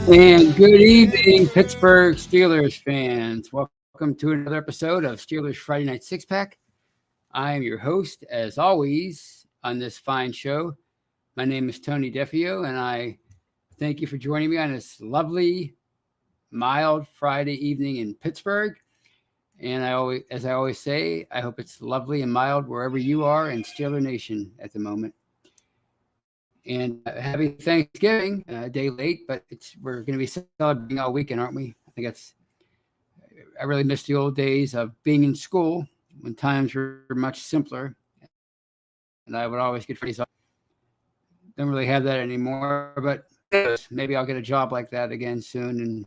And good evening, Pittsburgh Steelers fans. Welcome to another episode of Steelers Friday Night Six Pack. I am your host, as always, on this fine show. My name is Tony Defio, and I thank you for joining me on this lovely, mild Friday evening in Pittsburgh. And as I always say, I hope it's lovely and mild wherever you are in Steeler Nation at the moment. And happy Thanksgiving, a day late, but we're going to be celebrating all weekend, aren't we? I really miss the old days of being in school when times were much simpler, and I would always get Fridays off. Don't really have that anymore, but maybe I'll get a job like that again soon. And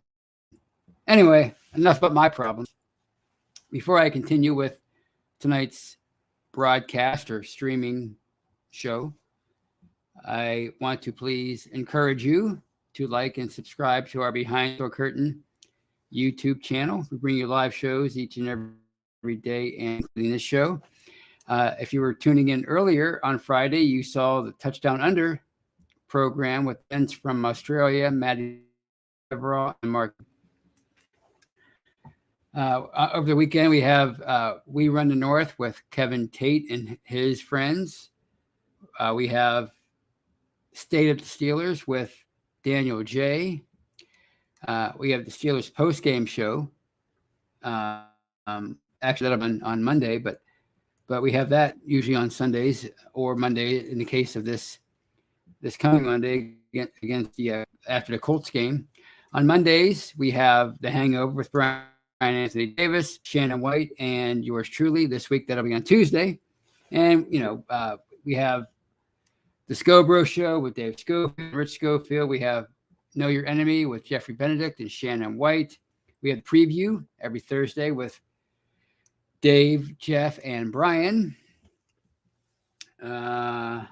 anyway, enough about my problems. Before I continue with tonight's broadcast or streaming show, I want to please encourage you to like and subscribe to our Behind the Curtain YouTube channel. We bring you live shows each and every day, including this show. If you were tuning in earlier on Friday, you saw the Touchdown Under program with friends from Australia, Maddie Deverell and Mark. Over the weekend, we have We Run the North with Kevin Tate and his friends. We have State of the Steelers with Daniel J. We have the Steelers post-game show. Actually, that'll be on Monday, but we have that usually on Sundays or Monday in the case of this coming Monday against the after the Colts game. On Mondays, we have The Hangover with Brian Anthony Davis, Shannon White, and yours truly. This week, that'll be on Tuesday. And, we have the Scobro Show with Dave Schofield, Rich Schofield. We have Know Your Enemy with Jeffrey Benedict and Shannon White. We have Preview every Thursday with Dave, Jeff, and Brian. I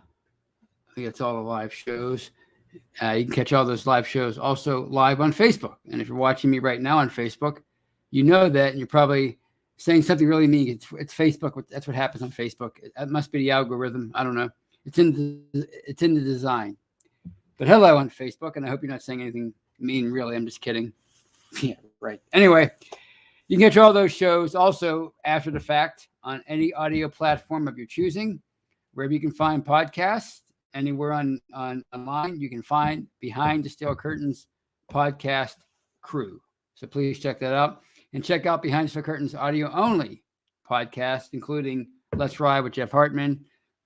think that's all the live shows. You can catch all those live shows also live on Facebook. And if you're watching me right now on Facebook, you know that, and you're probably saying something really mean. It's Facebook. That's what happens on Facebook. It must be the algorithm. I don't know. It's in the design. But hello on Facebook, and I hope you're not saying anything mean, really. I'm just kidding. Yeah, right. Anyway, you can catch all those shows also after the fact on any audio platform of your choosing, wherever you can find podcasts. Anywhere online, you can find Behind the Steel Curtains podcast crew. So please check that out. And check out Behind the Steel Curtains audio-only podcast, including Let's Ride with Jeff Hartman,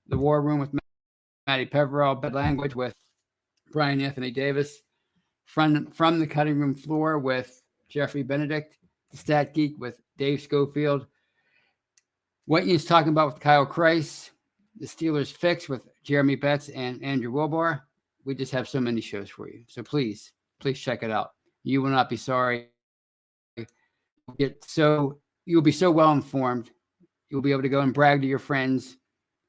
The War Room with Maddie Peverell, Bad Language with Brian Anthony Davis, from the Cutting Room Floor with Jeffrey Benedict, The Stat Geek with Dave Schofield, What You's Talking About with Kyle Kreis, The Steelers Fix with Jeremy Betts and Andrew Wilbar. We just have so many shows for you. So please check it out. You will not be sorry. You'll be so well informed. You'll be able to go and brag to your friends.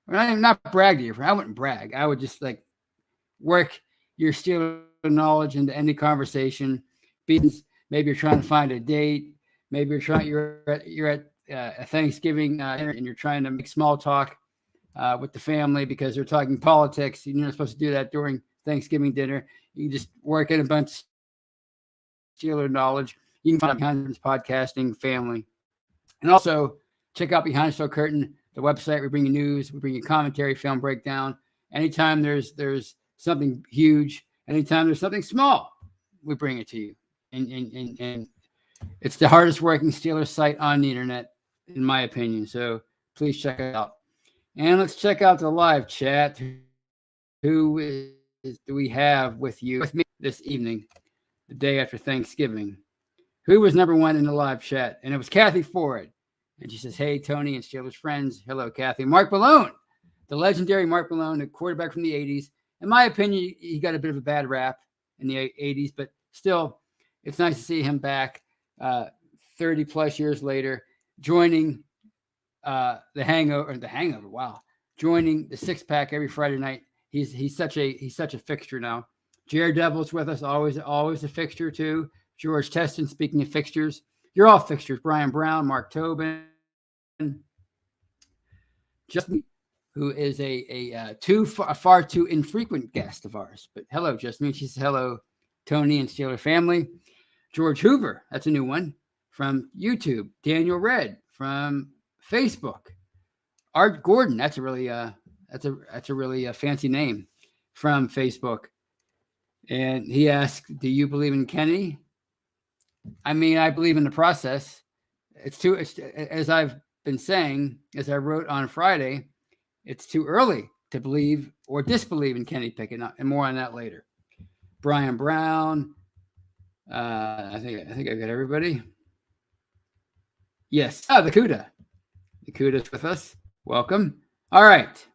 Or not brag to your friends. I wouldn't brag. I would just work your Steeler knowledge into any conversation. Maybe you're trying to find a date. Maybe you're at a Thanksgiving dinner and you're trying to make small talk with the family because they're talking politics. You're not supposed to do that during Thanksgiving dinner. You can just work in a bunch of Steeler knowledge. You can find Behind the Podcasting family. And also check out Behind the Steel Curtain, the website. We bring you news, we bring you commentary, film breakdown. Anytime there's something huge, anytime there's something small, we bring it to you. And it's the hardest working Steelers site on the internet, in my opinion. So please check it out. And let's check out the live chat. Do we have with me this evening, the day after Thanksgiving? Who was number one in the live chat? And it was Kathy Ford. And she says, hey, Tony and Steelers friends. Hello, Kathy. Mark Malone, the legendary Mark Malone, the quarterback from the 80s. In my opinion, he got a bit of a bad rap in the 80s, but still, it's nice to see him back 30-plus years later, joining the Hangover. Wow. Joining the six-pack every Friday night. He's such a fixture now. Jared Devil's with us, always a fixture, too. George Teston, speaking of fixtures. You're all fixtures. Brian Brown, Mark Tobin, Justin, who is a far too infrequent guest of ours. But hello, Justin. She says hello Tony and Steeler Family. George Hoover, that's a new one from YouTube. Daniel Red from Facebook. Art Gordon, that's a really fancy name from Facebook. And he asked, "Do you believe in Kenny?" I mean, I believe in the process. It's as I've been saying, as I wrote on Friday, it's too early to believe or disbelieve in Kenny Pickett, and more on that later. Brian Brown. I think I got everybody. Yes. The Cuda. The Cuda's with us. Welcome. All right.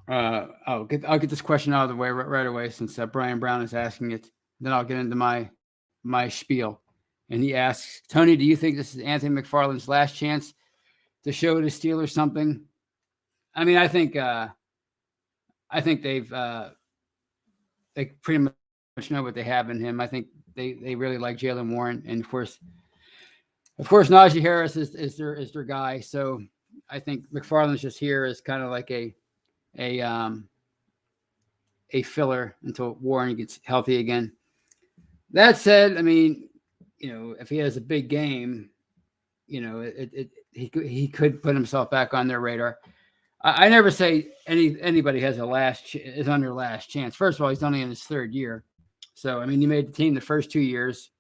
I'll get this question out of the way right away since Brian Brown is asking it. Then I'll get into my spiel. And he asks, Tony, do you think this is Anthony McFarland's last chance to show the Steelers something? I mean, I think they pretty much know what they have in him. I think they really like Jaylen Warren, and of course, Najee Harris is their guy. So I think McFarland's just here as kind of like a filler until Warren gets healthy again. That said, I mean, if he has a big game, he could put himself back on their radar. I never say anybody is on their last chance. First of all, he's only in his third year. So, I mean, he made the team the first 2 years.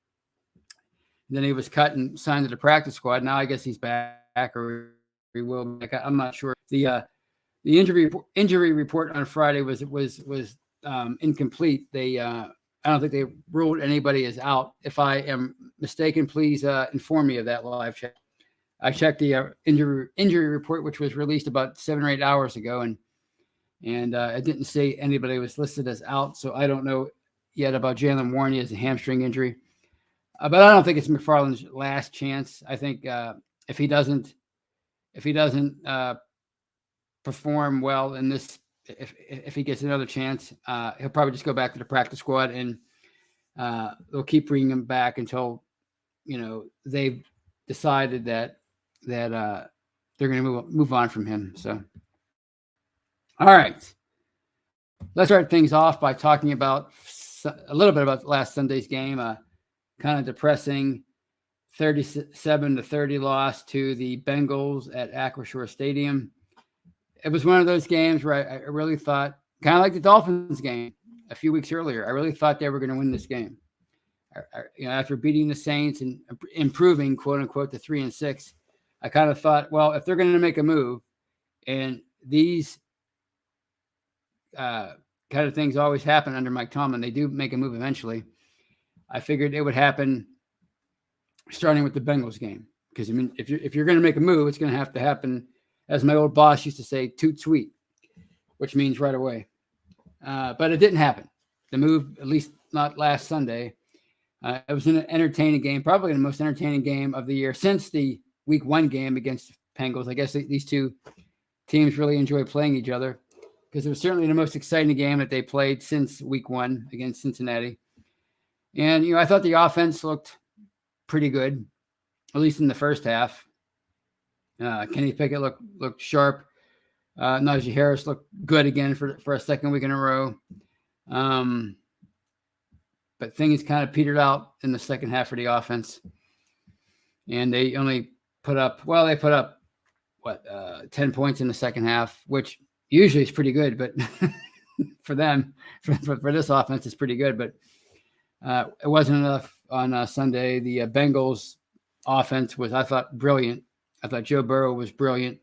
Then he was cut and signed to the practice squad. Now I guess he's back, or he will be back. I'm not sure. The injury report on Friday was incomplete. I don't think they ruled anybody as out. If I am mistaken, please inform me of that live chat. I checked the injury report, which was released about 7 or 8 hours ago, and it didn't say anybody was listed as out. So I don't know yet about Jaylen Warren. He has a hamstring injury, but I don't think it's McFarland's last chance. I think if he doesn't perform well in this, if he gets another chance, he'll probably just go back to the practice squad, and they'll keep bringing him back until they've decided that they're going to move on from him. So, all right, let's start things off by talking about a little bit about last Sunday's game. Kind of depressing 37-30 loss to the Bengals at Acrisure Stadium. It was one of those games where I really thought, kind of like the Dolphins game a few weeks earlier, I really thought they were going to win this game. After beating the Saints and improving, quote unquote, to 3-6, I kind of thought, well, if they're going to make a move, and these kind of things always happen under Mike Tomlin, they do make a move eventually. I figured it would happen starting with the Bengals game, because I mean, if you're going to make a move, it's going to have to happen, as my old boss used to say, toot sweet, which means right away. But it didn't happen. The move, at least not last Sunday. It was an entertaining game, probably the most entertaining game of the year since the Week 1 game against the Bengals. I guess these two teams really enjoy playing each other, because it was certainly the most exciting game that they played since Week 1 against Cincinnati. And, I thought the offense looked pretty good, at least in the first half. Kenny Pickett looked sharp. Najee Harris looked good again for a second week in a row. But things kind of petered out in the second half for the offense. And they only put up 10 points in the second half, which usually is pretty good, but for them, for this offense, it's pretty good. But it wasn't enough on Sunday. The Bengals offense was, I thought, brilliant. I thought Joe Burrow was brilliant.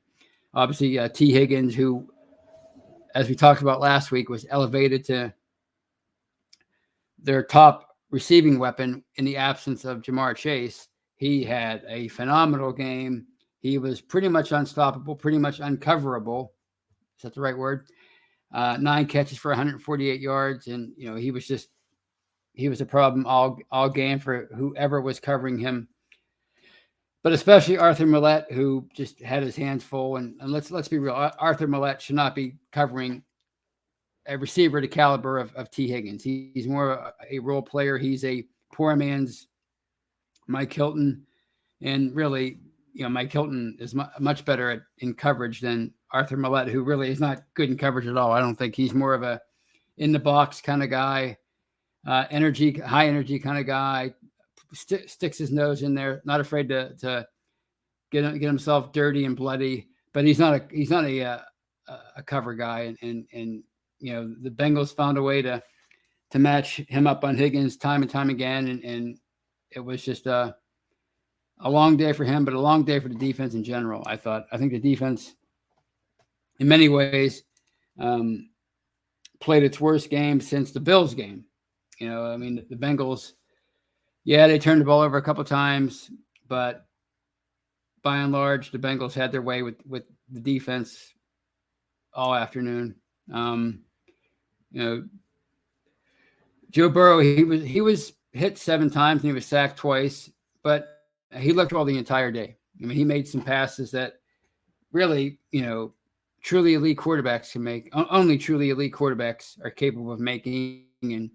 Obviously, T. Higgins, who, as we talked about last week, was elevated to their top receiving weapon in the absence of Jamar Chase. He had a phenomenal game. He was pretty much unstoppable, pretty much uncoverable. Is that the right word? 9 catches for 148 yards. And, he was a problem all game for whoever was covering him. But especially Arthur Millette, who just had his hands full. And let's be real, Arthur Millette should not be covering a receiver the caliber of T. Higgins. He's more a role player. He's a poor man's Mike Hilton. And really, Mike Hilton is much better in coverage than Arthur Millette, who really is not good in coverage at all. I don't think he's more of in the box kind of guy, high energy kind of guy, sticks his nose in there, not afraid to get himself dirty and bloody, but he's not a cover guy. And the Bengals found a way to match him up on Higgins time and time again. And it was just a long day for him, but a long day for the defense in general. I think the defense in many ways played its worst game since the Bills game. I mean, the Bengals, they turned the ball over a couple of times, but by and large, the Bengals had their way with the defense all afternoon. Joe Burrow, he was hit 7 times and he was sacked twice, but he looked well the entire day. I mean, he made some passes that really, truly elite quarterbacks can make. Only truly elite quarterbacks are capable of making. And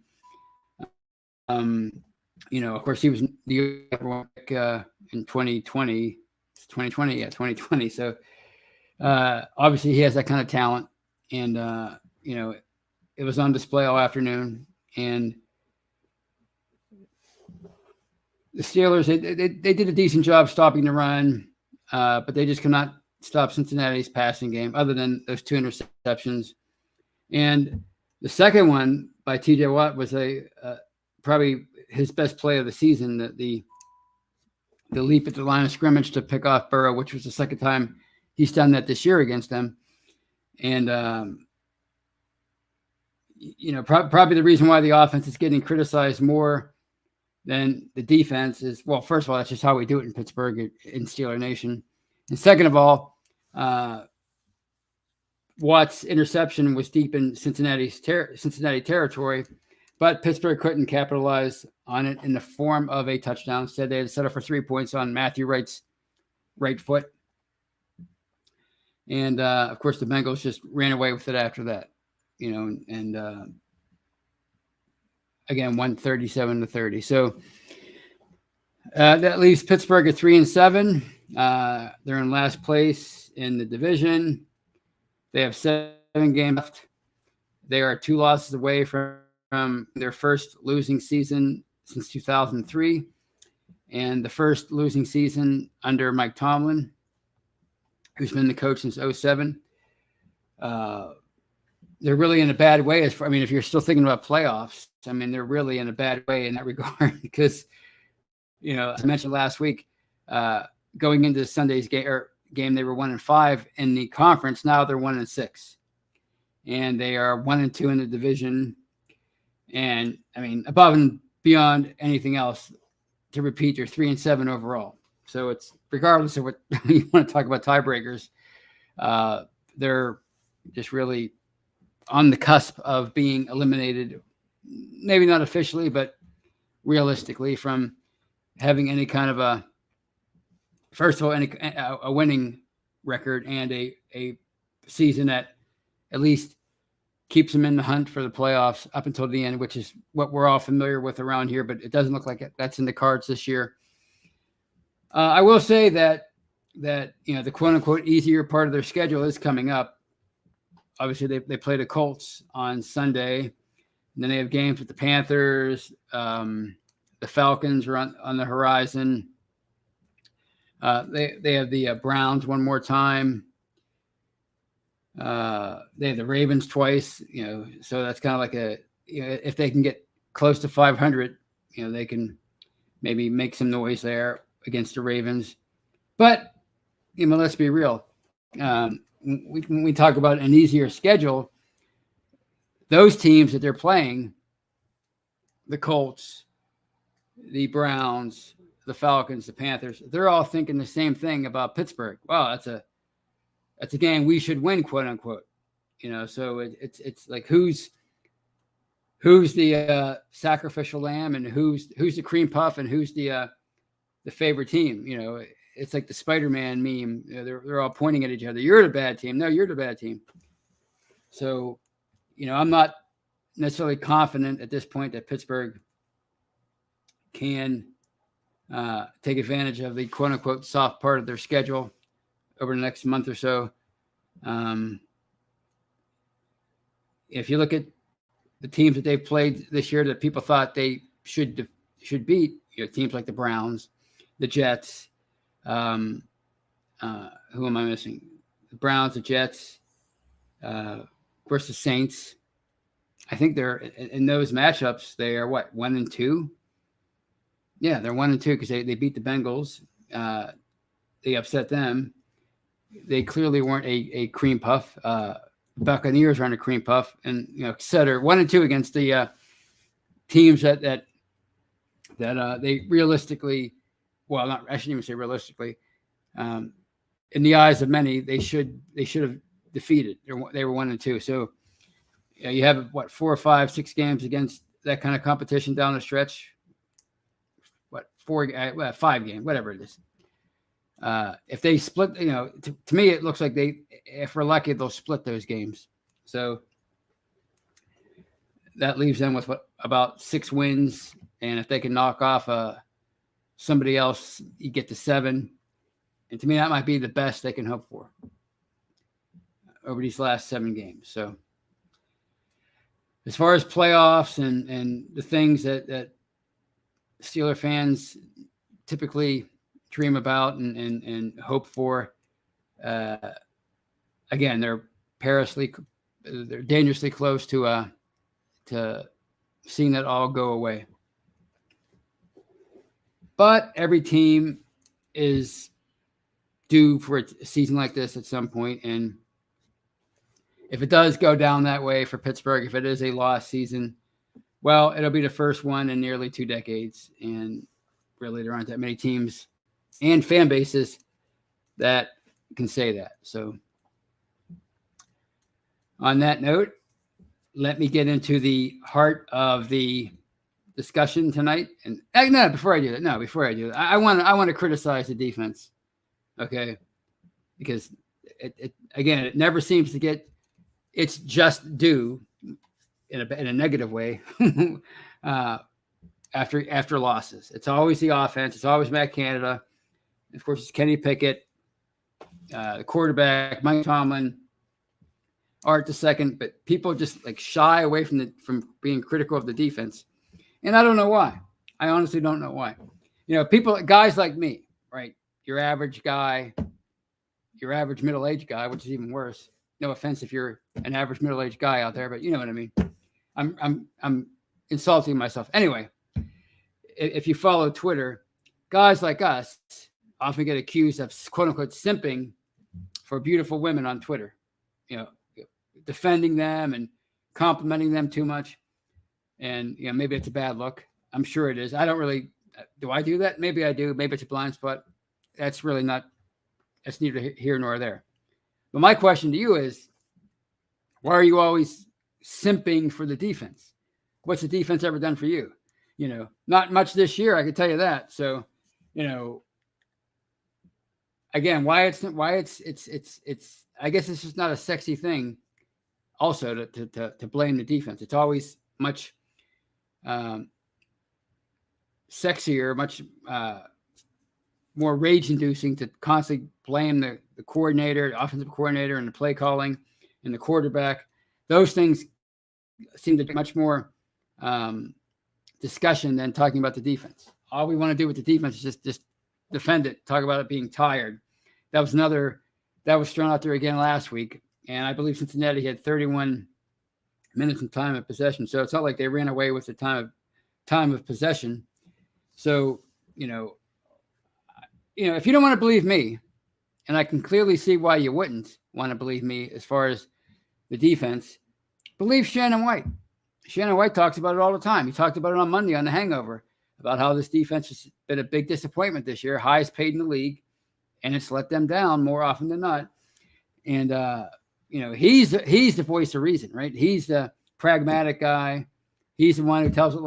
of course, he was the number 1 pick in 2020. 2020. So obviously, he has that kind of talent, and it was on display all afternoon. And the Steelers, they did a decent job stopping the run, but they just could not stop Cincinnati's passing game, other than those 2 interceptions. And the second one by T.J. Watt was probably his best play of the season. The leap at the line of scrimmage to pick off Burrow, which was the second time he's done that this year against them. And probably the reason why the offense is getting criticized more than the defense is, well, first of all, that's just how we do it in Pittsburgh, in Steeler Nation. And second of all, Watt's interception was deep in Cincinnati territory, but Pittsburgh couldn't capitalize on it in the form of a touchdown. Instead, they had to settle for 3 points on Matthew Wright's right foot. And, of course, the Bengals just ran away with it after that, and again, won 37-30. So that leaves Pittsburgh at 3-7. They're in last place in the division. They have 7 games left. They are 2 losses away from their first losing season since 2003, and the first losing season under Mike Tomlin, who's been the coach since 2007. They're really in a bad way. If you're still thinking about playoffs, they're really in a bad way in that regard because, as I mentioned last week, going into Sunday's game, they were 1-5 in the conference. Now they're 1-6, and they are 1-2 in the division. And above and beyond anything else, to repeat, you're 3-7 overall. So it's, regardless of what you want to talk about tiebreakers, they're just really on the cusp of being eliminated, maybe not officially, but realistically, from having any kind of first of all, a winning record and a season that at least keeps them in the hunt for the playoffs up until the end, which is what we're all familiar with around here, but it doesn't look like that's in the cards this year. I will say that the quote unquote easier part of their schedule is coming up. Obviously, they play the Colts on Sunday, and then they have games with the Panthers. The Falcons are on the horizon. They have the Browns one more time. They have the Ravens twice. So that's kind of like if they can get close to 500, they can maybe make some noise there against the Ravens. But let's be real. When we talk about an easier schedule, those teams that they're playing, the Colts, the Browns, the Falcons, the Panthers, they're all thinking the same thing about Pittsburgh. Wow, that's a game we should win, quote unquote. So it's like who's the sacrificial lamb and who's the cream puff and who's the favorite team. It's like the Spider-Man meme. They're all pointing at each other. You're the bad team. No, you're the bad team. So, I'm not necessarily confident at this point that Pittsburgh can take advantage of the quote-unquote soft part of their schedule over the next month or so. If you look at the teams that they've played this year that people thought they should beat, teams like the Browns, the Jets. Who am I missing? The Browns, the Jets, of course, the Saints. I think they're in those matchups. They are what, 1-2? Yeah, they're 1-2 because they beat the Bengals. They upset them. They clearly weren't a cream puff. Buccaneers aren't a cream puff, and et cetera. 1-2 against the teams that they realistically, well, not I shouldn't even say realistically. In the eyes of many, they should have defeated. They were 1-2. So you have what, 4 or 5, 6 games against that kind of competition down the stretch. What, 5 games, whatever it is. If they split, to me, it looks like if we're lucky, they'll split those games. So that leaves them with about 6 wins. And if they can knock off somebody else, you get to 7. And to me, that might be the best they can hope for over these last 7 games. So as far as playoffs and the things that Steeler fans typically dream about and hope for, again, they're dangerously close to seeing that all go away. But every team is due for a season like this at some point, and if it does go down that way for Pittsburgh, if it is a lost season, well, it'll be the first one in nearly 2 decades, and really there aren't that many teams and fan bases that can say that. So on that note, let me get into the heart of the discussion tonight. And before I do that, I want to criticize the defense. Okay. Because it never seems to get its just due in a negative way after losses. It's always the offense. It's always Matt Canada. Of course, it's Kenny Pickett, the quarterback, Mike Tomlin, Art the second, but people just like shy away from being critical of the defense. And I don't know why. I honestly don't know why. Guys like me, right? Your average guy, your average middle-aged guy, which is even worse. No offense if you're an average middle-aged guy out there, but you know what I mean. I'm insulting myself. Anyway, if you follow Twitter, guys like us often get accused of quote unquote simping for beautiful women on Twitter. Defending them and complimenting them too much. And, maybe it's a bad look. I'm sure it is. I don't really, do I do that? Maybe I do. Maybe it's a blind spot. That's neither here nor there. But my question to you is, why are you always simping for the defense? What's the defense ever done for you? Not much this year. I can tell you that. So, again, why it's, I guess it's just not a sexy thing. Also, to blame the defense, it's always much sexier, much more rage-inducing to constantly blame the coordinator, the offensive coordinator, and the play calling, and the quarterback. Those things seem to be much more discussion than talking about the defense. All we want to do with the defense is just defend it, talk about it being tired. That was thrown out there again last week. And I believe Cincinnati had 31 minutes in time of possession. So it's not like they ran away with the time of possession. So, if you don't want to believe me, and I can clearly see why you wouldn't want to believe me as far as the defense, believe Shannon White. Shannon White talks about it all the time. He talked about it on Monday on The Hangover, about how this defense has been a big disappointment this year, highest paid in the league, and it's let them down more often than not. And, he's the voice of reason, right? He's the pragmatic guy. He's the one who tells it,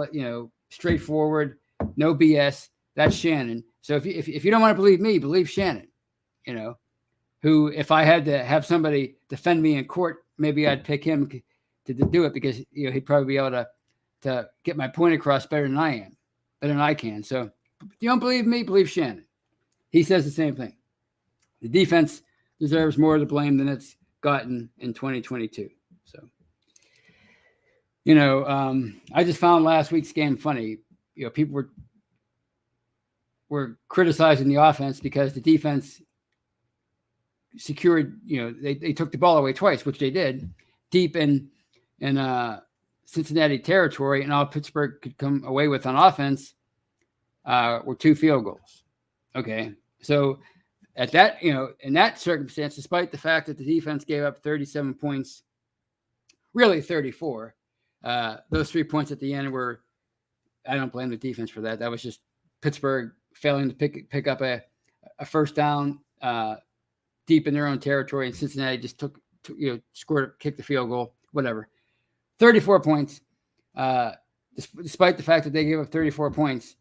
straightforward, no BS. That's Shannon. So if you don't want to believe me, believe Shannon, who, if I had to have somebody defend me in court, maybe I'd pick him to do it because, he'd probably be able to get my point across better than I can. So if you don't believe me, believe Shannon. He says the same thing. The defense deserves more of the blame than it's gotten in 2022. So I just found last week's game funny. People were criticizing the offense because the defense secured. They took the ball away twice, which they did, deep in Cincinnati territory, and all Pittsburgh could come away with on offense were 2 field goals. Okay, so at that, in that circumstance, despite the fact that the defense gave up 37 points, really 34, those 3 points at the end were, I don't blame the defense for that. That was just Pittsburgh failing to pick up a first down deep in their own territory, and Cincinnati just scored, kicked the field goal, whatever. 34 points. Despite the fact that they gave up 34 points,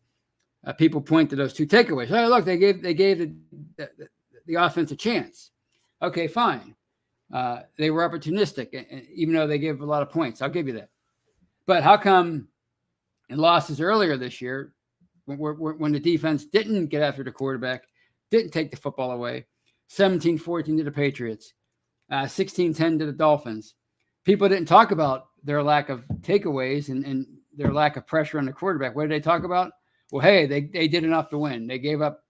people point to those 2 takeaways. Oh, look, they gave the offense a chance. Okay, fine. They were opportunistic, even though they gave a lot of points. I'll give you that. But how come in losses earlier this year, when the defense didn't get after the quarterback, didn't take the football away, 17-14 to the Patriots, 16-10 to the Dolphins, people didn't talk about their lack of takeaways and their lack of pressure on the quarterback. What did they talk about? Well, hey, they did enough to win. They gave up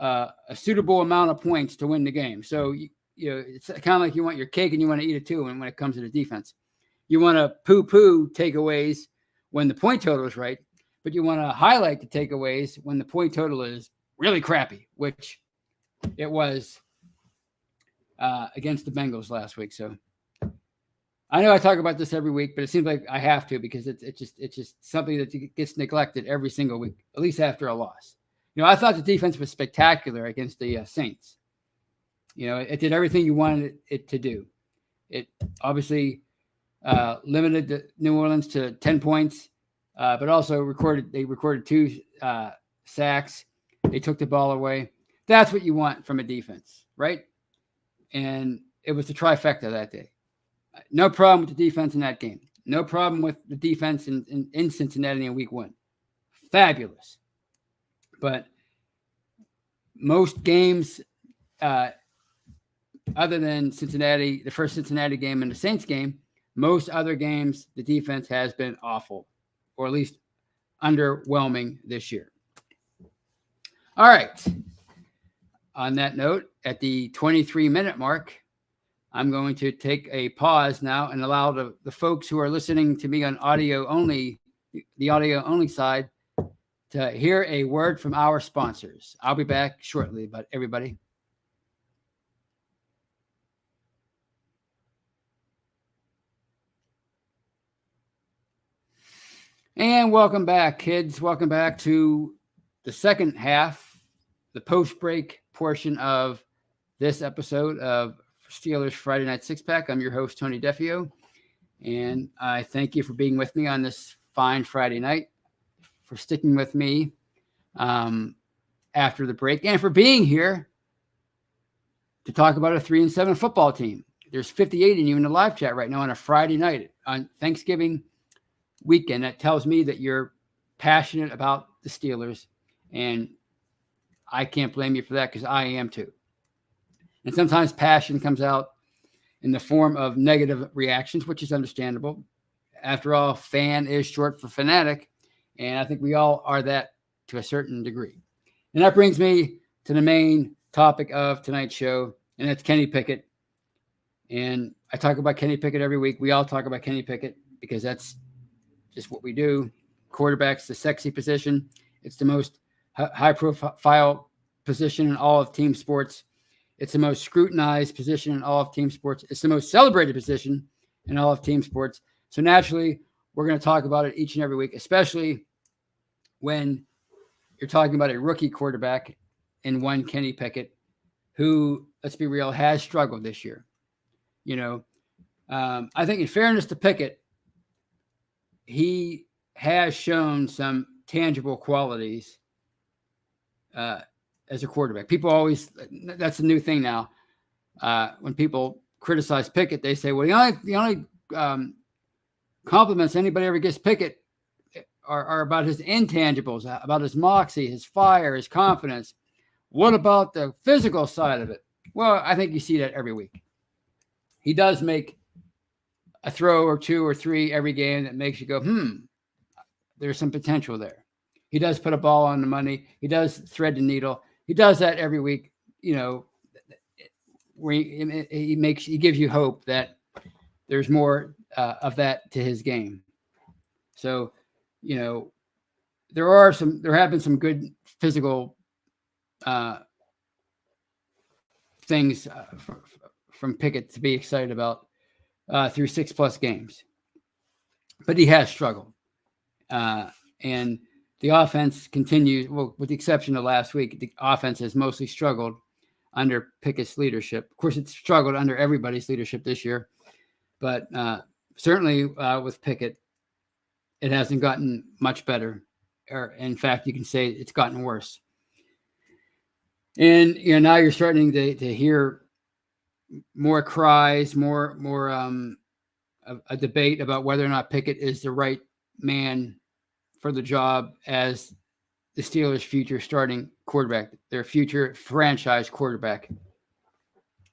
a suitable amount of points to win the game. So, it's kind of like you want your cake and you want to eat it too. And when it comes to the defense, you want to poo-poo takeaways when the point total is right, but you want to highlight the takeaways when the point total is really crappy, which it was against the Bengals last week. So I know I talk about this every week, but it seems like I have to because it's just something that gets neglected every single week, at least after a loss. I thought the defense was spectacular against the Saints. It did everything you wanted it to do. It obviously limited the New Orleans to 10 points, but also recorded 2 sacks. They took the ball away. That's what you want from a defense, right? And it was the trifecta that day. No problem with the defense in that game. No problem with the defense in Cincinnati in week 1. Fabulous. But most games, other than Cincinnati, the first Cincinnati game and the Saints game, most other games, the defense has been awful, or at least underwhelming this year. All right. On that note, at the 23-minute mark, I'm going to take a pause now and allow the folks who are listening to me on audio only, the audio only side, to hear a word from our sponsors. I'll be back shortly, but everybody. And welcome back, kids. Welcome back to the second half, the post-break portion of this episode of Steelers Friday Night Six Pack. I'm your host, Tony Defio, and I thank you for being with me on this fine Friday night, for sticking with me after the break, and for being here to talk about a 3-7 football team. There's 58 in you in the live chat right now on a Friday night on Thanksgiving weekend. That tells me that you're passionate about the Steelers, and I can't blame you for that because I am too. And sometimes passion comes out in the form of negative reactions, which is understandable. After all, fan is short for fanatic, and I think we all are that to a certain degree. And that brings me to the main topic of tonight's show, and that's Kenny Pickett. And I talk about Kenny Pickett every week. We all talk about Kenny Pickett because that's just what we do. Quarterback's the sexy position. It's the most high-profile position in all of team sports. It's the most scrutinized position in all of team sports. It's the most celebrated position in all of team sports. So naturally, we're going to talk about it each and every week, especially when you're talking about a rookie quarterback in one Kenny Pickett, who, let's be real, has struggled this year. I think in fairness to Pickett, he has shown some tangible qualities as a quarterback. People always, that's a new thing now. When people criticize Pickett, they say, well, the only compliments anybody ever gets Pickett are about his intangibles, about his moxie, his fire, his confidence. What about the physical side of it? Well, I think you see that every week. He does make a throw or two or three every game that makes you go, there's some potential there. He does put a ball on the money. He does thread the needle. He does that every week, where he gives you hope that there's more of that to his game. So, there have been some good physical things from Pickett to be excited about through 6+ games, but he has struggled, and the offense continues. Well, with the exception of last week, the offense has mostly struggled under Pickett's leadership. Of course, it's struggled under everybody's leadership this year, but certainly with Pickett, it hasn't gotten much better. Or, in fact, you can say it's gotten worse. And now you're starting to hear more cries, more a debate about whether or not Pickett is the right man for the job as the Steelers' future starting quarterback, their future franchise quarterback.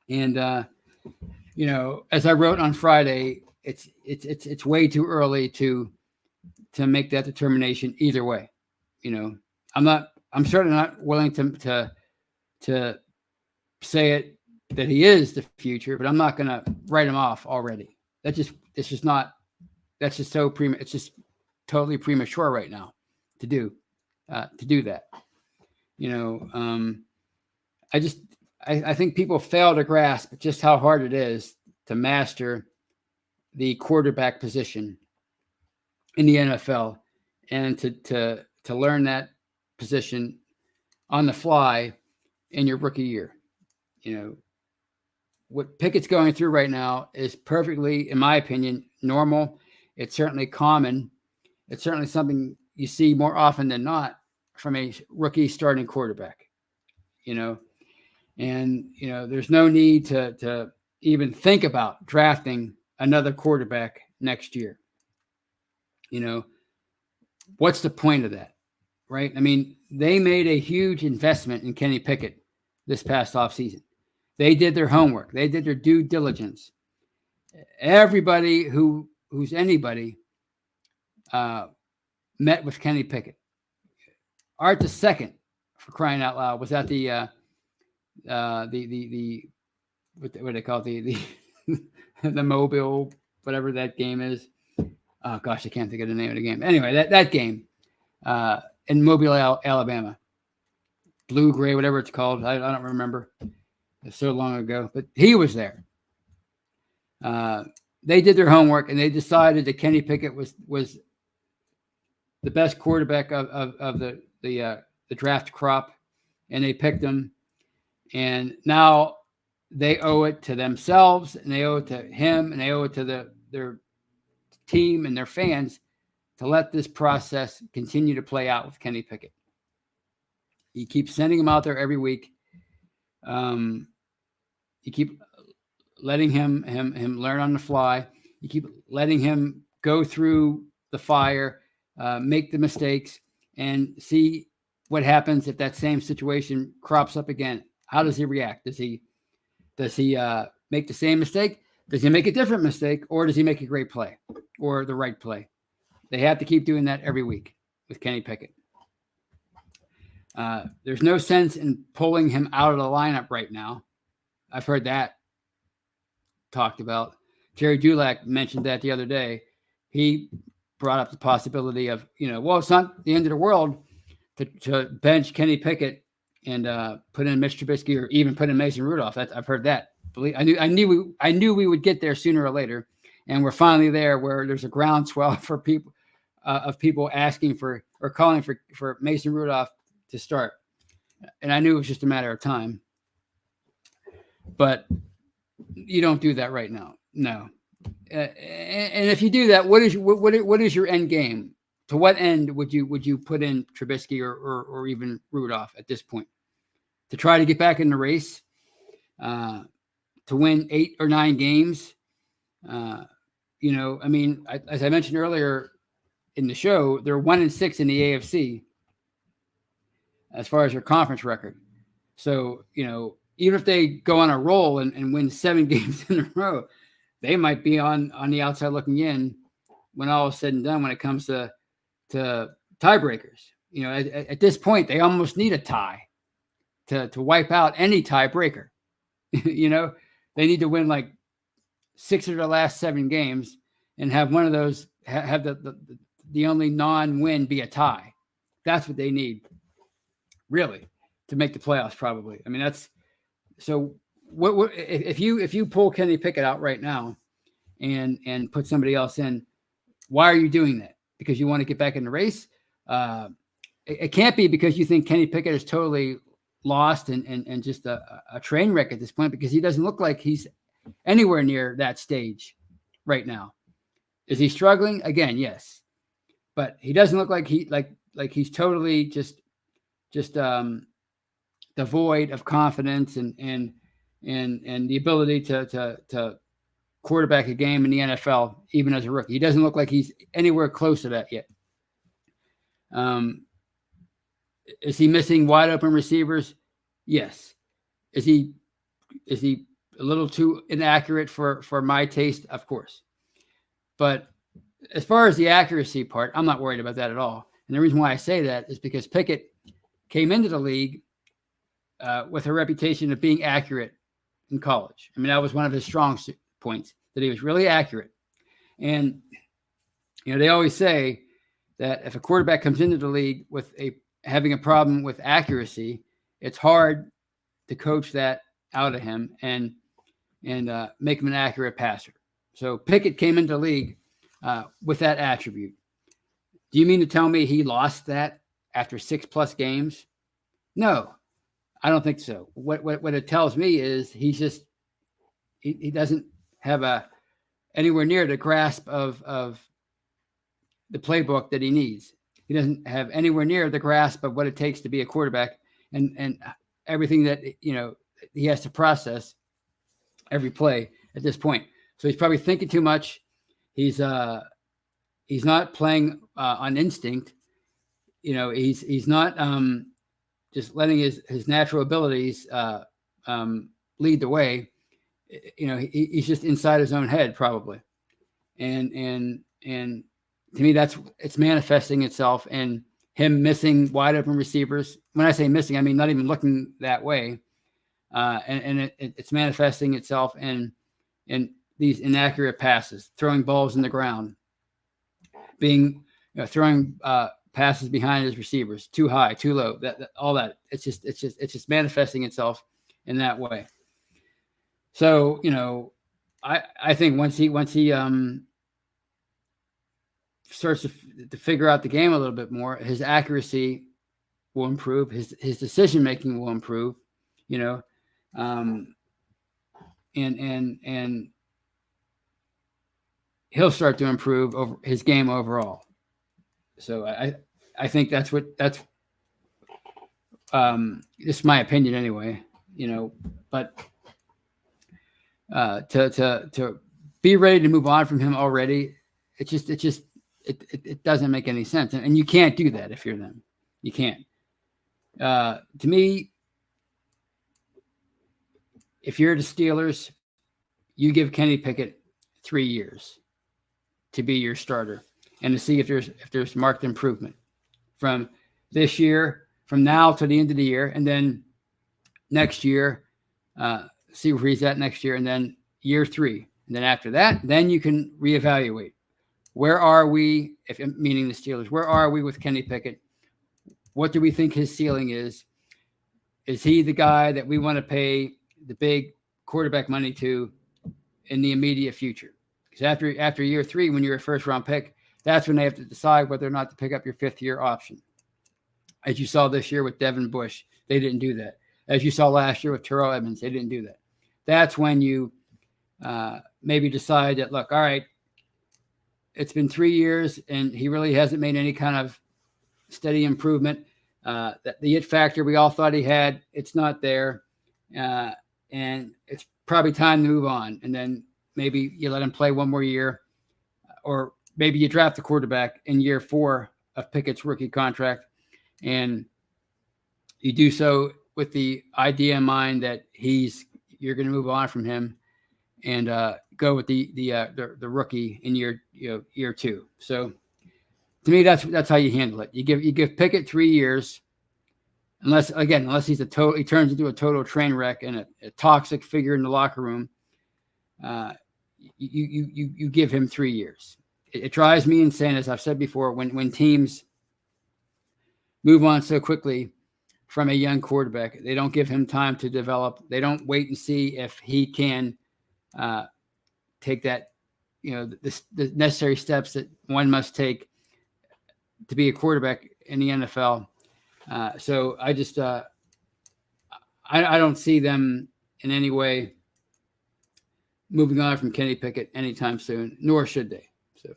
And as I wrote on Friday, it's way too early to make that determination either way. I'm certainly not willing to say it that he is the future, but I'm not going to write him off already. It's just totally premature right now to do that. I think people fail to grasp just how hard it is to master the quarterback position in the NFL, and to learn that position on the fly in your rookie year. What Pickett's going through right now is perfectly, in my opinion, normal. It's certainly common. It's certainly something you see more often than not from a rookie starting quarterback. There's no need to even think about drafting another quarterback next year. What's the point of that, right? I mean, they made a huge investment in Kenny Pickett this past offseason. They did their homework. They did their due diligence. Everybody who's anybody met with Kenny Pickett. Art II, for crying out loud, was at the what do they call it? The Mobile, whatever that game is. Oh gosh, I can't think of the name of the game. Anyway, that game in Mobile, Alabama, blue, gray, whatever it's called. I don't remember. It's so long ago, but he was there. They did their homework and they decided that Kenny Pickett was the best quarterback of the draft crop, and they picked him. And now they owe it to themselves, and they owe it to him, and they owe it to their team and their fans to let this process continue to play out with Kenny Pickett. You keep sending him out there every week. You keep letting him learn on the fly. You keep letting him go through the fire, make the mistakes, and see what happens if that same situation crops up again. How does he react? Does he make the same mistake? Does he make a different mistake, or does he make a great play or the right play? They have to keep doing that every week with Kenny Pickett. There's no sense in pulling him out of the lineup right now. I've heard that talked about. Jerry Dulac mentioned that the other day. He brought up the possibility of, it's not the end of the world to bench Kenny Pickett and put in Mitch Trubisky or even put in Mason Rudolph. I've heard that. I knew we would get there sooner or later, and we're finally there where there's a groundswell for people of people asking for or calling for Mason Rudolph to start, and I knew it was just a matter of time. But you don't do that right now, no. And if you do that, what is your end game? To what end would you put in Trubisky or even Rudolph at this point? To try to get back in the race, to win 8 or 9 games? As I mentioned earlier in the show, they're 1-6 in the AFC as far as their conference record. So, even if they go on a roll and win 7 games in a row, they might be on the outside looking in when all is said and done when it comes to tiebreakers. At this point, they almost need a tie to wipe out any tiebreaker. They need to win like 6 of their last 7 games and have one of those have the only non-win be a tie. That's what they need, really, to make the playoffs. Probably. I mean, that's so. What if you pull Kenny Pickett out right now and put somebody else in? Why are you doing that? Because you want to get back in the race? It can't be because you think Kenny Pickett is totally lost and just a train wreck at this point, because he doesn't look like he's anywhere near that stage right now. Is he struggling? Again, yes. But he doesn't look like he's totally just devoid of confidence and the ability to quarterback a game in the NFL, even as a rookie. He doesn't look like he's anywhere close to that yet. Is he missing wide open receivers? Yes. Is he a little too inaccurate for my taste? Of course. But as far as the accuracy part, I'm not worried about that at all. And the reason why I say that is because Pickett came into the league with a reputation of being accurate in college. I mean, that was one of his strong points, that he was really accurate. And, they always say that if a quarterback comes into the league with having a problem with accuracy, it's hard to coach that out of him and make him an accurate passer. So Pickett came into the league with that attribute. Do you mean to tell me he lost that after 6+ games? No, I don't think so. What it tells me is he doesn't have anywhere near the grasp of the playbook that he needs. He doesn't have anywhere near the grasp of what it takes to be a quarterback and everything that he has to process every play at this point. So he's probably thinking too much. He's not playing on instinct. He's not just letting his natural abilities lead the way. He's just inside his own head probably, and to me it's manifesting itself in him missing wide open receivers. When I say missing, I mean not even looking that way, and it's manifesting itself in these inaccurate passes, throwing balls in the ground, throwing passes behind his receivers, too high, too low, that all that. It's just manifesting itself in that way. So, I think once he starts to figure out the game a little bit more, his accuracy will improve, his decision making will improve, and he'll start to improve over his game overall. So I think that's it's my opinion anyway, but to be ready to move on from him already, it doesn't make any sense. And you can't do that if you're them. You can't. To me, if you're the Steelers, you give Kenny Pickett 3 years to be your starter and to see if there's marked improvement from this year, from now to the end of the year, and then next year, see where he's at next year, and then year 3. And then after that, then you can reevaluate. Where are we, meaning the Steelers, where are we with Kenny Pickett? What do we think his ceiling is? Is he the guy that we want to pay the big quarterback money to in the immediate future? Because after year 3, when you're a first-round pick, that's when they have to decide whether or not to pick up your 5th-year option. As you saw this year with Devin Bush, they didn't do that. As you saw last year with Terrell Edmonds, they didn't do that. That's when you maybe decide that, look, all right, it's been 3 years and he really hasn't made any kind of steady improvement. That the it factor we all thought he had, it's not there. And it's probably time to move on. And then maybe you let him play one more year, or maybe you draft the quarterback in year 4 of Pickett's rookie contract, and you do so with the idea in mind that you're going to move on from him and go with the rookie in year 2. So to me, that's how you handle it. You give Pickett 3 years, unless he turns into a total train wreck and a toxic figure in the locker room. You give him 3 years. It drives me insane, as I've said before, when teams move on so quickly from a young quarterback. They don't give him time to develop. They don't wait and see if he can take that, the necessary steps that one must take to be a quarterback in the NFL. So I just I don't see them in any way moving on from Kenny Pickett anytime soon, nor should they. So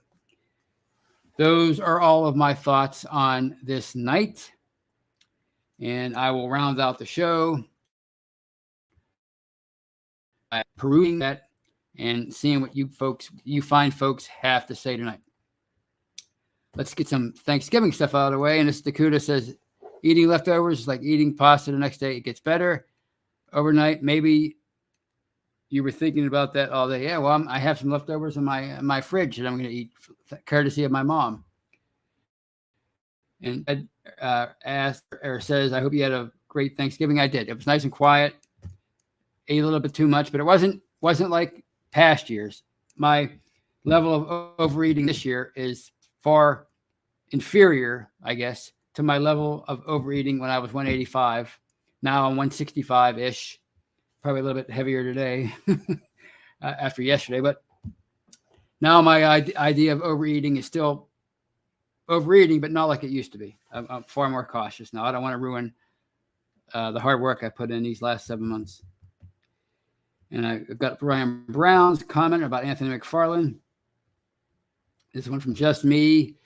those are all of my thoughts on this night. And I will round out the show by perusing that and seeing what you fine folks have to say tonight. Let's get some Thanksgiving stuff out of the way. And this Dakota says, eating leftovers is like eating pasta the next day. It gets better overnight. Maybe you were thinking about that all day. Yeah, well, I have some leftovers in my fridge that I'm going to eat, courtesy of my mom. And Ed says, I hope you had a great Thanksgiving. I did. It was nice and quiet. Ate a little bit too much, but it wasn't like past years. My level of overeating this year is far inferior, I guess, to my level of overeating when I was 185. Now I'm 165-ish, probably a little bit heavier today after yesterday. But now my idea of overeating is still overeating, but not like it used to be. I'm far more cautious now. I don't want to ruin the hard work I put in these last 7 months. And I've got Ryan Brown's comment about Anthony McFarland. This one from Just Me,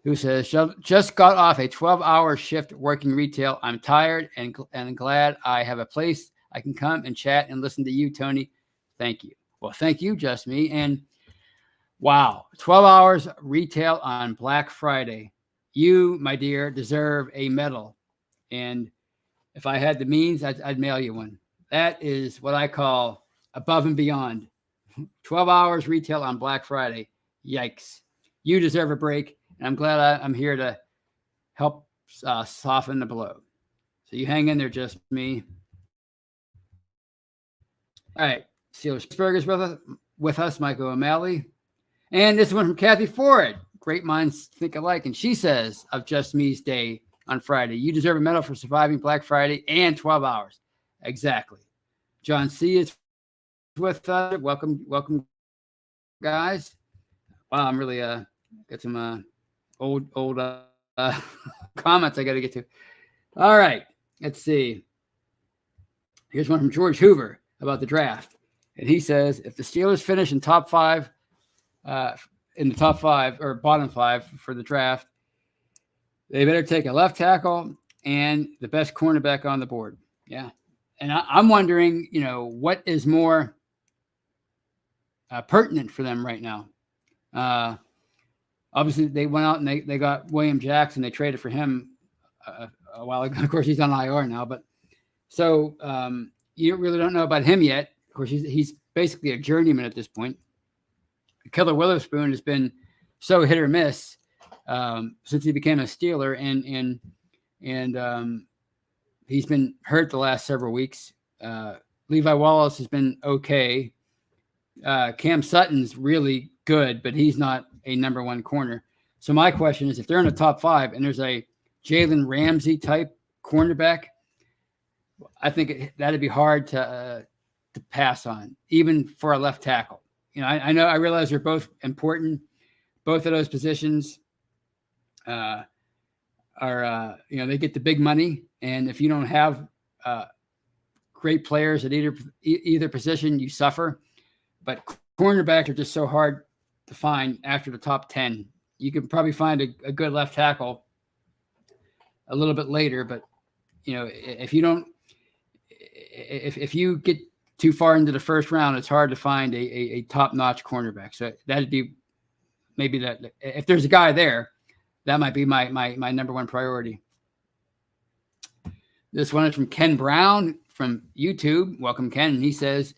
who says, just got off a 12-hour shift working retail. I'm tired and glad I have a place I can come and chat and listen to you, Tony. Thank you. Well, thank you, Just Me. And wow, 12 hours retail on Black Friday. You, my dear, deserve a medal. And if I had the means, I'd mail you one. That is what I call above and beyond. 12 hours retail on Black Friday. Yikes. You deserve a break. And I'm glad I'm here to help soften the blow. So you hang in there, Just Me. All right. Steelers Pittsburghers with us, Michael O'Malley. And this one from Kathy Ford. Great minds think alike. And she says of Just Me's day on Friday, you deserve a medal for surviving Black Friday and 12 hours. Exactly. John C. is with us. Welcome, guys. Wow, I'm really got some old comments I got to get to. All right, let's see. Here's one from George Hoover about the draft. And he says, if the Steelers finish in top 5, in the top 5 or bottom 5 for the draft, they better take a left tackle and the best cornerback on the board. Yeah. And I'm wondering, what is more pertinent for them right now? Obviously, they went out and they got William Jackson. They traded for him a while ago. Of course, he's on IR now. But so you really don't know about him yet. Of course, he's basically a journeyman at this point. Killer Witherspoon has been so hit or miss since he became a Steeler, and he's been hurt the last several weeks. Levi Wallace has been okay. Cam Sutton's really good, but he's not a number 1 corner. So my question is, if they're in the top 5 and there's a Jalen Ramsey type cornerback, I think that'd be hard to pass on, even for a left tackle. I realize they're both important. Both of those positions are they get the big money, and if you don't have great players at either position, you suffer. But cornerbacks are just so hard to find after the top 10. You can probably find a good left tackle a little bit later, but if you get too far into the first round, it's hard to find a top-notch cornerback. So that'd be maybe that. If there's a guy there, that might be my number 1 priority. This one is from Ken Brown from YouTube. Welcome, Ken. And he says,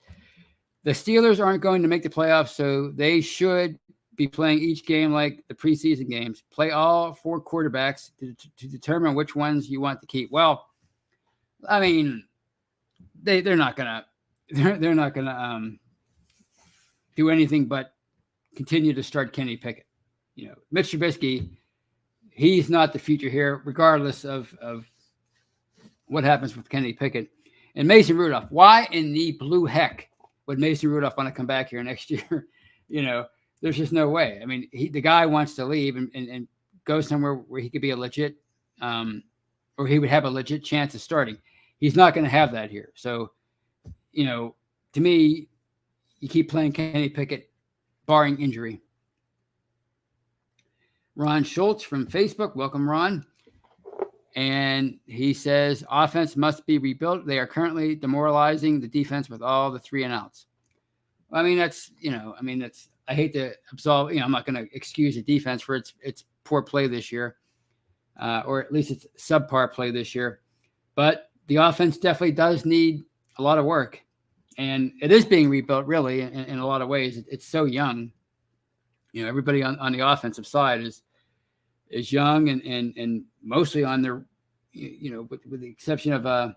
The Steelers aren't going to make the playoffs, so they should be playing each game like the preseason games. Play all 4 quarterbacks to determine which ones you want to keep. Well, I mean, they're not gonna they're not gonna do anything but continue to start Kenny Pickett. Mitch Trubisky, he's not the future here, regardless of what happens with Kenny Pickett. And Mason Rudolph, why in the blue heck would Mason Rudolph want to come back here next year? There's just no way. I mean, the guy wants to leave and go somewhere where he could be a legit, or he would have a legit chance of starting. He's not going to have that here. So, to me, you keep playing Kenny Pickett, barring injury. Ron Schultz from Facebook. Welcome, Ron. And he says, offense must be rebuilt. They are currently demoralizing the defense with all the 3 and outs. I mean, I hate to absolve, I'm not going to excuse the defense for its poor play this year, or at least its subpar play this year. But the offense definitely does need a lot of work. And it is being rebuilt, really, in a lot of ways. It's so young. Everybody on the offensive side is young and mostly on their, with the exception of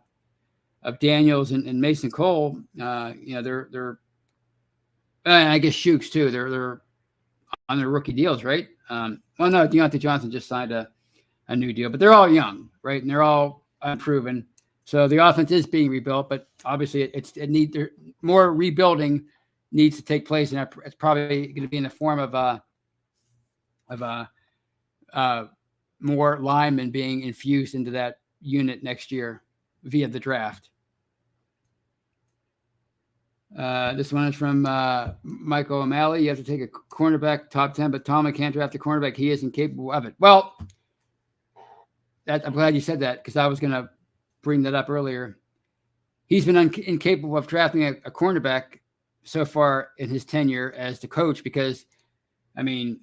Daniels and Mason Cole, they're and I guess Shooks too. They're on their rookie deals, right? Well, no, Deontay Johnson just signed a new deal, but they're all young, right? And they're all unproven. So the offense is being rebuilt, but obviously it needs more rebuilding needs to take place, and it's probably going to be in the form of more linemen being infused into that unit next year via the draft. This one is from Michael O'Malley. You have to take a cornerback top 10, but Tomlin can't draft a cornerback. He isn't capable of it. Well, I'm glad you said that, because I was going to bring that up earlier. He's been incapable of drafting a cornerback so far in his tenure as the coach, because, I mean,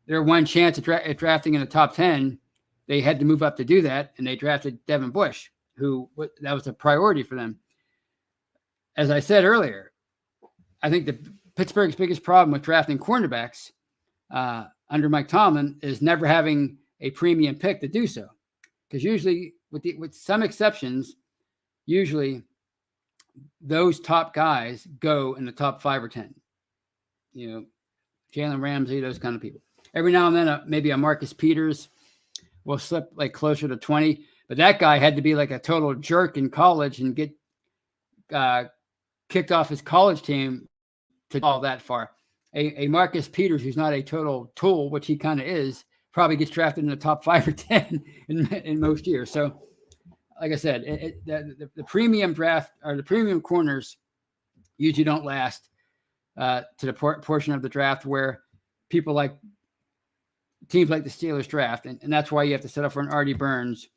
their one chance at drafting in the top 10, they had to move up to do that, and they drafted Devin Bush, that was a priority for them. As I said earlier, I think Pittsburgh's biggest problem with drafting cornerbacks under Mike Tomlin is never having a premium pick to do so. Because usually, with some exceptions, usually those top guys go in the top 5 or 10. Jalen Ramsey, those kind of people. Every now and then, maybe a Marcus Peters will slip like closer to 20. But that guy had to be like a total jerk in college and get kicked off his college team to fall that far. A Marcus Peters, who's not a total tool, which he kind of is, probably gets drafted in the top 5 or 10 in most years. So, like I said, the premium draft or the premium corners usually don't last to the portion of the draft where people like teams like the Steelers draft. And that's why you have to set up for an Artie Burns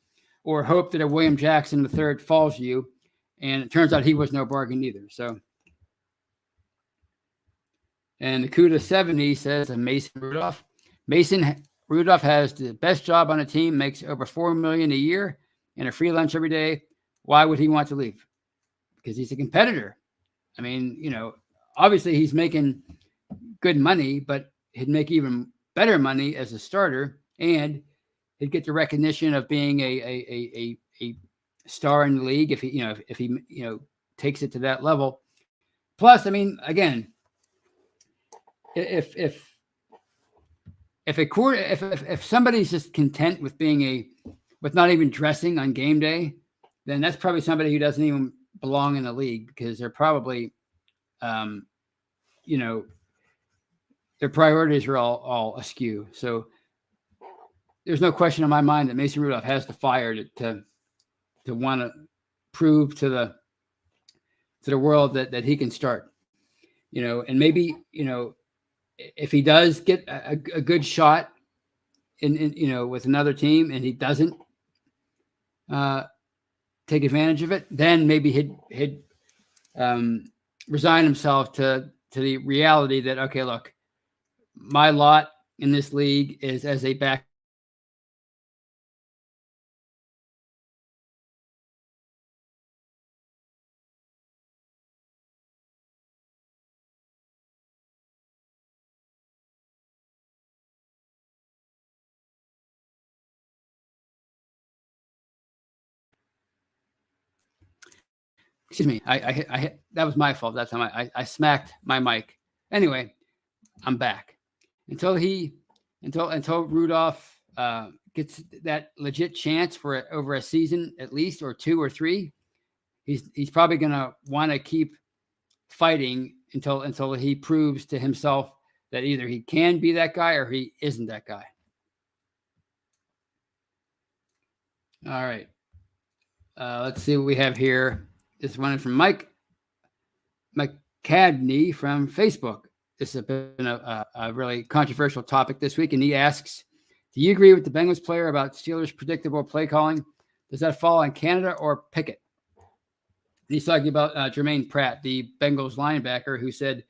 or hope that a William Jackson III falls you. And it turns out he was no bargain either. So, and the CUDA 70 says Mason Rudolph. Mason Rudolph has the best job on a team, makes over $4 million a year and a free lunch every day. Why would he want to leave? Because he's a competitor. I mean, obviously he's making good money, but he'd make even better money as a starter, and he'd get the recognition of being a star in the league if he takes it to that level. Plus, I mean, again, if somebody's just content with with not even dressing on game day, then that's probably somebody who doesn't even belong in the league, because they're probably, their priorities are all askew. So there's no question in my mind that Mason Rudolph has the fire to want to prove to the world that he can start, and maybe, if he does get a good shot in with another team and he doesn't take advantage of it, then maybe he'd resign himself to the reality that, okay, look, my lot in this league is as a back Excuse me. I hit, that was my fault that time. I smacked my mic. Anyway, I'm back. Until Rudolph gets that legit chance for over a season at least, or 2 or 3, he's probably gonna want to keep fighting until he proves to himself that either he can be that guy or he isn't that guy. All right. Let's see what we have here. This one is from Mike McCadney from Facebook. This has been a really controversial topic this week, and he asks, do you agree with the Bengals player about Steelers' predictable play calling? Does that fall on Canada or Pickett? And he's talking about Jermaine Pratt, the Bengals linebacker, who said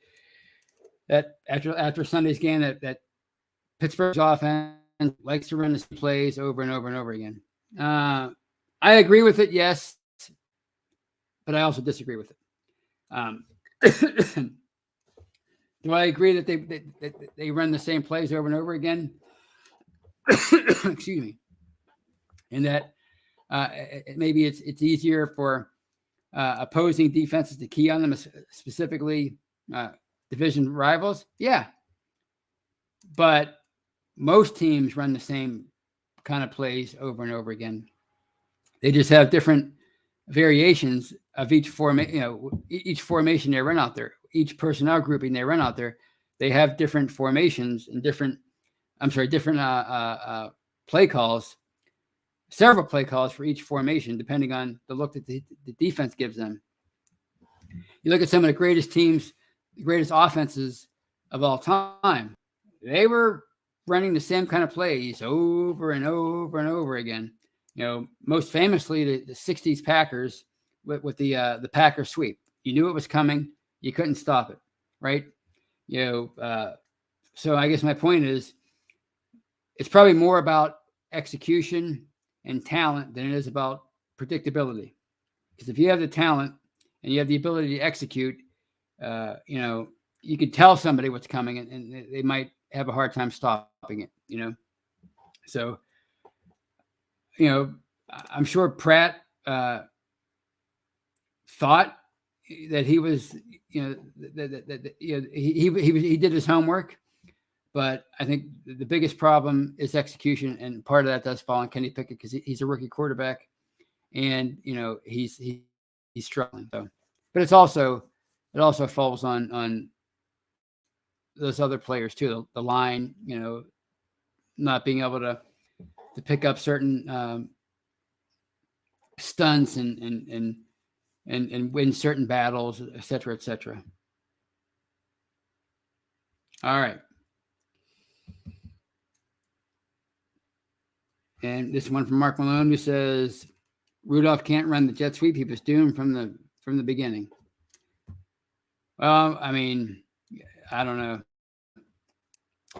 that after Sunday's game that Pittsburgh's offense likes to run the same plays over and over and over again. I agree with it, yes, but I also disagree with it. Do I agree that they run the same plays over and over again? Excuse me. And that maybe it's easier for opposing defenses to key on them, specifically division rivals. Yeah. But most teams run the same kind of plays over and over again. They just have different variations of each each formation they run out there, each personnel grouping they run out there. They have different formations and different play calls, several play calls for each formation, depending on the look that the defense gives them. You look at some of the greatest teams, the greatest offenses of all time. They were running the same kind of plays over and over and over again. Most famously the 60s Packers with the Packer sweep. You knew it was coming. You couldn't stop it, right? So I guess my point is, it's probably more about execution and talent than it is about predictability. Because if you have the talent and you have the ability to execute, you could tell somebody what's coming, and they might have a hard time stopping it. So I'm sure Pratt thought that he was, he did his homework, but I think the biggest problem is execution, and part of that does fall on Kenny Pickett because he's a rookie quarterback, and he's struggling. So, but it also falls on those other players too. The line, not being able to pick up certain stunts and win certain battles, et cetera, et cetera. All right. And this one from Mark Malone, who says Rudolph can't run the jet sweep. He was doomed from the beginning. Well, I mean, I don't know.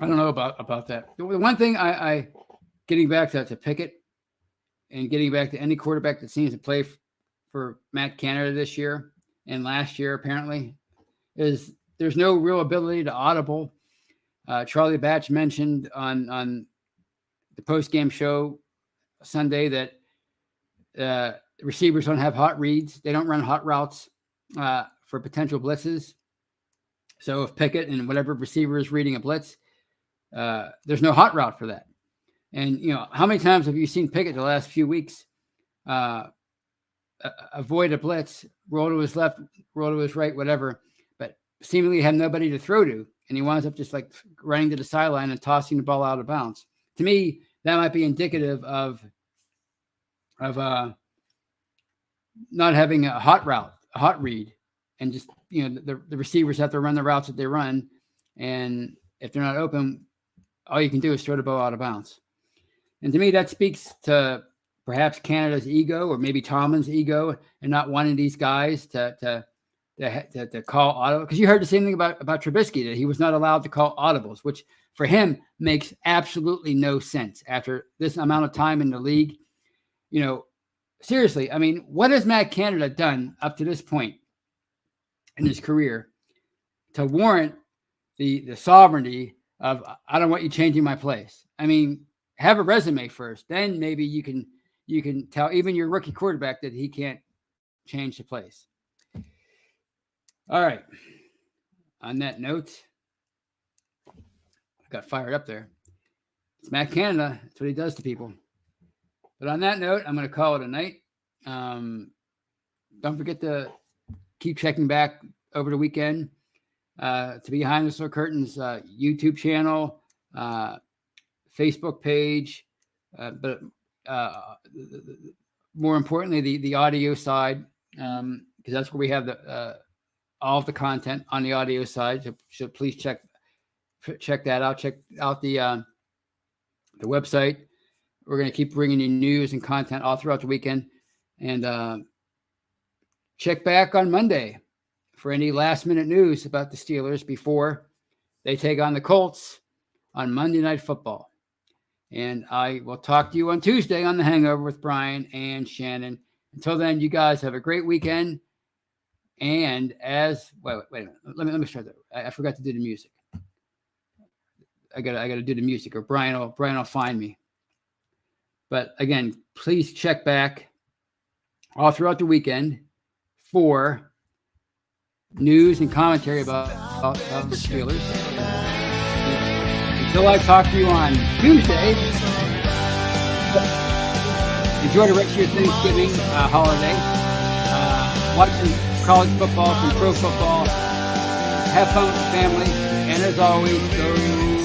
I don't know about that. The one thing I getting back to Pickett and getting back to any quarterback that seems to play for Matt Canada this year and last year, apparently, is there's no real ability to audible. Charlie Batch mentioned on the post-game show Sunday that receivers don't have hot reads. They don't run hot routes for potential blitzes. So if Pickett and whatever receiver is reading a blitz, there's no hot route for that. And, how many times have you seen Pickett the last few weeks avoid a blitz, roll to his left, roll to his right, whatever, but seemingly have nobody to throw to, and he winds up just like running to the sideline and tossing the ball out of bounds? To me, that might be indicative of not having a hot route, a hot read, and just the receivers have to run the routes that they run, and if they're not open, all you can do is throw the ball out of bounds. And to me, that speaks to perhaps Canada's ego, or maybe Tomlin's ego, and not wanting these guys to call audible. Because you heard the same thing about Trubisky, that he was not allowed to call audibles, which for him makes absolutely no sense after this amount of time in the league. Seriously, I mean, what has Matt Canada done up to this point in his career to warrant the sovereignty of, I don't want you changing my plays? I mean, have a resume first, then maybe you can tell even your rookie quarterback that he can't change the plays. All right. On that note, I got fired up there. It's Matt Canada. That's what he does to people. But on that note, I'm going to call it a night. Don't forget to keep checking back over the weekend to Behind the Steel Curtains YouTube channel, Facebook page, but more importantly, the audio side, because that's where we have all of the content on the audio side. So please check that out. Check out the website. We're going to keep bringing you news and content all throughout the weekend. And check back on Monday for any last-minute news about the Steelers before they take on the Colts on Monday Night Football. And I will talk to you on Tuesday on The Hangover with Brian and Shannon. Until then, you guys have a great weekend. And wait a minute. Let me start that. I forgot to do the music. I gotta do the music, or Brian will find me. But again, please check back all throughout the weekend for news and commentary about the Steelers. Until I talk to you on Tuesday, enjoy the rest of your Thanksgiving holiday. Watch some college football, some pro football. Have fun with the family. And as always, go